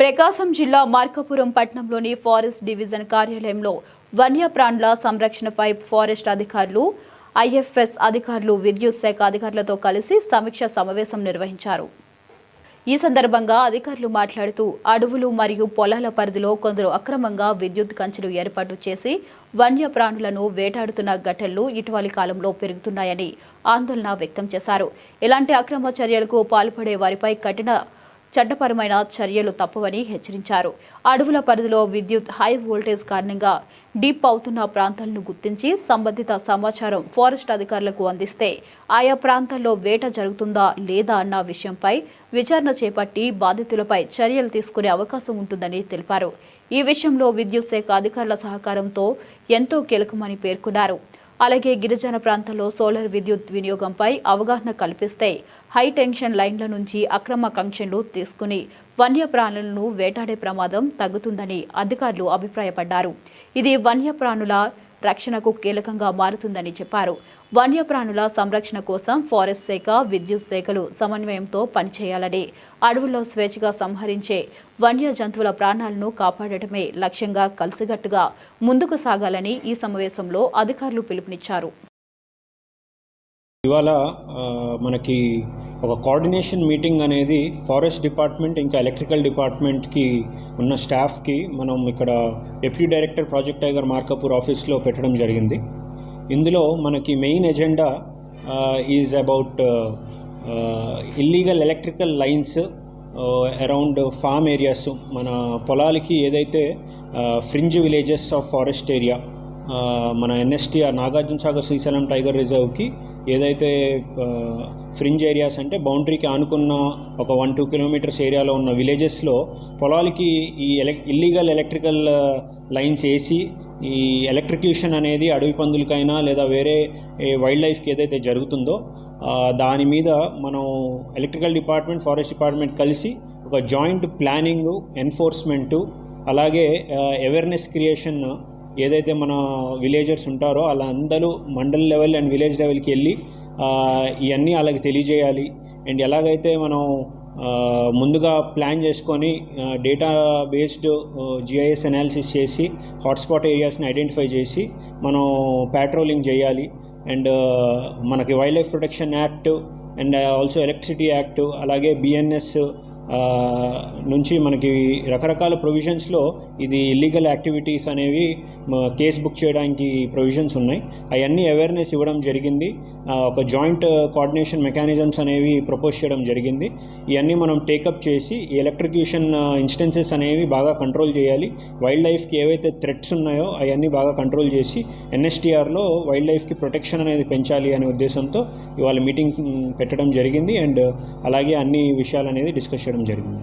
ప్రకాశం జిల్లా మార్కాపురం పట్టణంలోని forest division కార్యాలయంలో వన్యప్రాణుల సంరక్షణపై ఫారెస్ట్ అధికారులు, ఐఎఫ్ఎస్ అధికారులు, విద్యుత్ శాఖ అధికారులతో కలిసి సమీక్ష సమావేశం నిర్వహించారు. ఈ సందర్భంగా అధికారులు మాట్లాడుతూ అడవులు మరియు పొలాల పరిధిలో కొందరు అక్రమంగా విద్యుత్ కంచెలు ఏర్పాటు చేసి వన్యప్రాణులను వేటాడుతున్న ఘటనలు ఇటీవలి కాలంలో పెరుగుతున్నాయని ఆందోళన వ్యక్తం చేశారు. ఇలాంటి అక్రమ చర్యలకు పాల్పడే వారిపై కఠిన చట్టపరమైన చర్యలు తప్పవని హెచ్చరించారు. అడవుల పరిధిలో విద్యుత్ హై వోల్టేజ్ కారణంగా డీప్ అవుతున్న ప్రాంతాలను గుర్తించి సంబంధిత సమాచారం ఫారెస్ట్ అధికారులకు అందిస్తే ఆయా ప్రాంతాల్లో వేట జరుగుతుందా లేదా అన్న విషయంపై విచారణ చేపట్టి బాధితులపై చర్యలు తీసుకునే అవకాశం ఉంటుందని తెలిపారు. ఈ విషయంలో విద్యుత్ శాఖ అధికారుల సహకారంతో ఎంతో కీలకమని పేర్కొన్నారు. అలాగే గిరిజన ప్రాంతాల్లో సోలార్ విద్యుత్ వినియోగంపై అవగాహన కల్పిస్తే హై టెన్షన్ లైన్ల నుంచి అక్రమ కనెక్షన్లు తీసుకుని వన్యప్రాణులను వేటాడే ప్రమాదం తగ్గుతుందని అధికారులు అభిప్రాయపడ్డారు. ఇది వన్యప్రాణుల రక్షణకు కీలకంగా మారుతుందని చెప్పారు. వన్యప్రాణుల సంరక్షణ కోసం ఫారెస్ట్ శాఖ, విద్యుత్ శాఖలు సమన్వయంతో పనిచేయాలని, అడవుల్లో స్వేచ్ఛగా సంహరించే వన్య జంతువుల ప్రాణాలను కాపాడటమే లక్ష్యంగా కలిసికట్టుగా ముందుకు సాగాలని ఈ సమావేశంలో అధికారులు పిలుపునిచ్చారు. ఇవాళ మనకి ఒక కోఆర్డినేషన్ మీటింగ్ అనేది ఫారెస్ట్ డిపార్ట్మెంట్ ఇంకా ఎలక్ట్రికల్ డిపార్ట్మెంట్కి ఉన్న స్టాఫ్కి మనం ఇక్కడ deputy director project tiger Markapur ఆఫీస్లో పెట్టడం జరిగింది. ఇందులో మనకి main agenda is about illegal electrical lines around farm areas, మన పొలాలకి ఏదైతే fringe villages of forest area, మన ఎన్ఎస్టీఆర్ నాగార్జున సాగర్ శ్రీశైలం టైగర్ రిజర్వ్కి ఏదైతే ఫ్రింజ్ ఏరియాస్ అంటే బౌండరీకి ఆనుకున్న ఒక 1-2 కిలోమీటర్స్ ఏరియాలో ఉన్న విలేజెస్లో పొలాలకి ఈ ఇల్లీగల్ ఎలక్ట్రికల్ లైన్స్ వేసి ఈ ఎలక్ట్రిక్యూషన్ అనేది అడవి పందులకైనా లేదా వేరే వైల్డ్ లైఫ్కి ఏదైతే జరుగుతుందో దాని మీద మనం ఎలక్ట్రికల్ డిపార్ట్మెంట్, ఫారెస్ట్ డిపార్ట్మెంట్ కలిసి ఒక జాయింట్ ప్లానింగు, ఎన్ఫోర్స్మెంటు, అలాగే అవేర్నెస్ క్రియేషన్ ఏదైతే మన విలేజర్స్ ఉంటారో అలా అందరూ మండల్ లెవెల్ అండ్ విలేజ్ లెవెల్కి వెళ్ళి ఇవన్నీ అలాగే తెలియజేయాలి. అండ్ ఎలాగైతే మనం ముందుగా ప్లాన్ చేసుకొని డేటా బేస్డ్ జిఐఎస్ అనాలిసిస్ చేసి హాట్స్పాట్ ఏరియాస్ని ఐడెంటిఫై చేసి మనం ప్యాట్రోలింగ్ చేయాలి. అండ్ మనకి wild life protection act and also electricity act, అలాగే బిఎన్ఎస్ నుంచి మనకి రకరకాల ప్రొవిజన్స్లో ఇది ఇల్లీగల్ యాక్టివిటీస్ అనేవి కేస్ బుక్ చేయడానికి ప్రొవిజన్స్ ఉన్నాయి. అవన్నీ అవేర్నెస్ ఇవ్వడం జరిగింది. ఒక జాయింట్ కోఆర్డినేషన్ మెకానిజమ్స్ అనేవి ప్రపోజ్ చేయడం జరిగింది. ఇవన్నీ మనం టేకప్ చేసి ఈ ఎలక్ట్రిక్యూషన్ ఇన్స్టెన్సెస్ అనేవి బాగా కంట్రోల్ చేయాలి. వైల్డ్ లైఫ్కి ఏవైతే థ్రెట్స్ ఉన్నాయో అవన్నీ బాగా కంట్రోల్ చేసి ఎన్ఎస్టీఆర్లో వైల్డ్ లైఫ్కి ప్రొటెక్షన్ అనేది పెంచాలి అనే ఉద్దేశంతో ఇవాళ మీటింగ్ పెట్టడం జరిగింది. అండ్ అలాగే అన్ని విషయాలు అనేది డిస్కస్ చేయడం జరిగింది.